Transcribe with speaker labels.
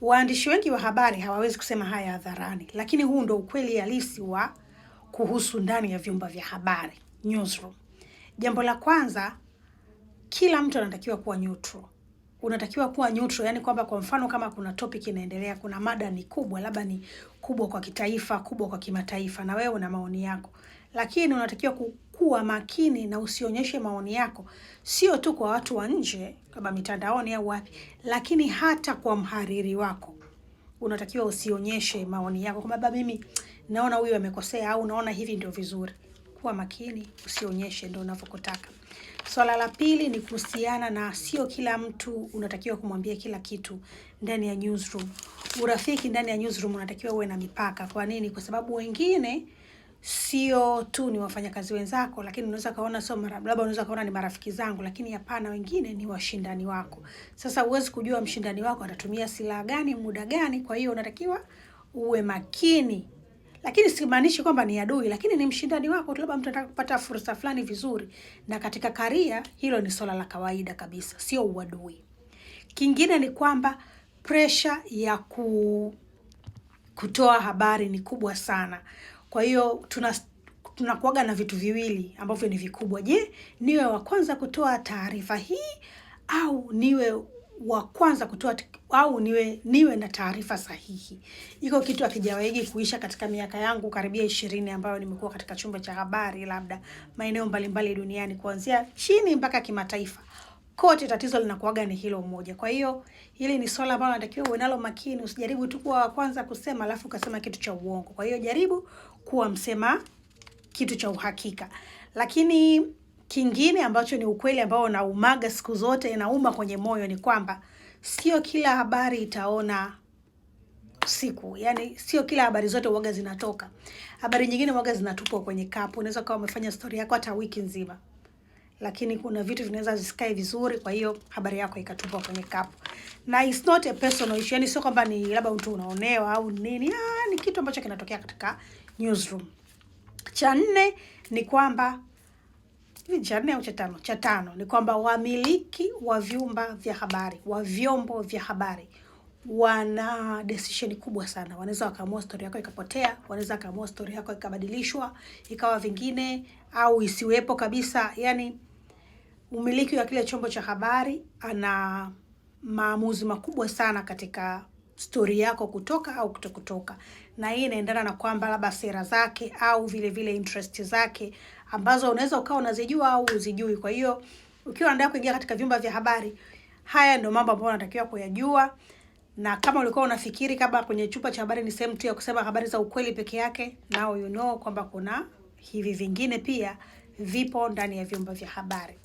Speaker 1: Waandishi wengi wa habari hawawezi kusema haya hadharani, lakini huu ndo ukweli halisi wa kuhusu ndani ya vyumba vya habari, newsroom. Jambo la kwanza, kila mtu anatakiwa kuwa neutral. Unatakiwa kuwa neutral, yani kwamba kwa mfano kama kuna topic inaendelea, kuna mada ni kubwa, labda ni kubwa kwa kitaifa, kubwa kwa kimataifa, na wewe una maoni yako. Lakini unatakiwa kuwa makini na usionyeshe maoni yako, sio tu kwa watu wa nje kama mitandaoni au wapi, lakini hata kwa mhariri wako. Unatakiwa usionyeshe maoni yako kwamba mimi naona huyu amekosea au naona hivi ndio vizuri. Kuwa makini, usionyeshe, ndio unavyotaka. Swala la pili ni kuhusiana na sio kila mtu unatakiwa kumwambia kila kitu ndani ya newsroom. Urafiki ndani ya newsroom unatakiwa uwe na mipaka. Kwa nini? Kwa sababu wengine sio tu ni wafanyakazi wenzako, lakini unaweza kaona sio labda unaweza kaona ni marafiki zangu, lakini hapana, wengine ni washindani wako. Sasa huwezi kujua mshindani wako atatumia silaha gani, muda gani, kwa hiyo unatakiwa uwe makini. Lakini simaanishi kwamba ni adui, lakini ni mshindani wako, labda mtu anataka kupata fursa fulani vizuri, na katika karia hilo ni swala la kawaida kabisa, sio uadui. Kingine ni kwamba pressure ya kutoa habari ni kubwa sana. Kwa hiyo tunakuaga na vitu viwili ambavyo ni vikubwa. Je, niwe wa kwanza kutoa taarifa hii au niwe wa kwanza kutoa au niwe na taarifa sahihi? Iko kitu hakijawahi kuisha katika miaka yangu karibia 20 ambayo nimekuwa katika chumba cha habari, labda maeneo mbalimbali duniani kuanzia chini mpaka kimataifa. Kote tatizo linakuaga ni hilo moja. Kwa hiyo hili ni swala ambalo natakiwa uwe nalo makini, usijaribu tu kuwa wa kwanza kusema alafu ukasema kitu cha uongo. Kwa hiyo jaribu kuwa msema kitu cha uhakika. Lakini kingine ambacho ni ukweli ambao naumaga siku zote, inauma kwenye moyo, ni kwamba sio kila habari itaona siku. Yani sio kila habari zote uwaga zinatoka. Habari nyingine uwaga zinatupwa kwenye kapu. Unaweza kuwa umefanya story yako hata wiki nzima, lakini kuna vitu vinaweza zisikae vizuri, kwa hiyo habari yako ikatupwa kwenye kapu. Na it's not a personal issue, yani sio kwamba ni labda mtu unaonewa au nini. Ni kitu ambacho kinatokea katika newsroom. Cha nne ni kwamba cha tano ni kwamba wamiliki wa vyumba vya habari, wa vyombo vya habari, wana decision kubwa sana. Wanaweza wakaamua story yako ikapotea, wanaweza wakaamua story yako ikabadilishwa ikawa vingine au isiwepo kabisa. Yani umiliki wa kile chombo cha habari ana maamuzi makubwa sana katika story yako kutoka au kutokutoka. Na hii inaendana na kwamba labda sera zake au vile vile interest zake ambazo unaweza ukawa unazijua au uzijui. Kwa hiyo ukiwa unataka kuingia katika vyumba vya habari, haya ndio mambo ambayo unatakiwa kuyajua. Na kama ulikuwa unafikiri kama kwenye chumba cha habari ni sehemu tu ya kusema habari za ukweli peke yake, now you know kwamba kuna hivi vingine pia vipo ndani ya vyumba vya habari.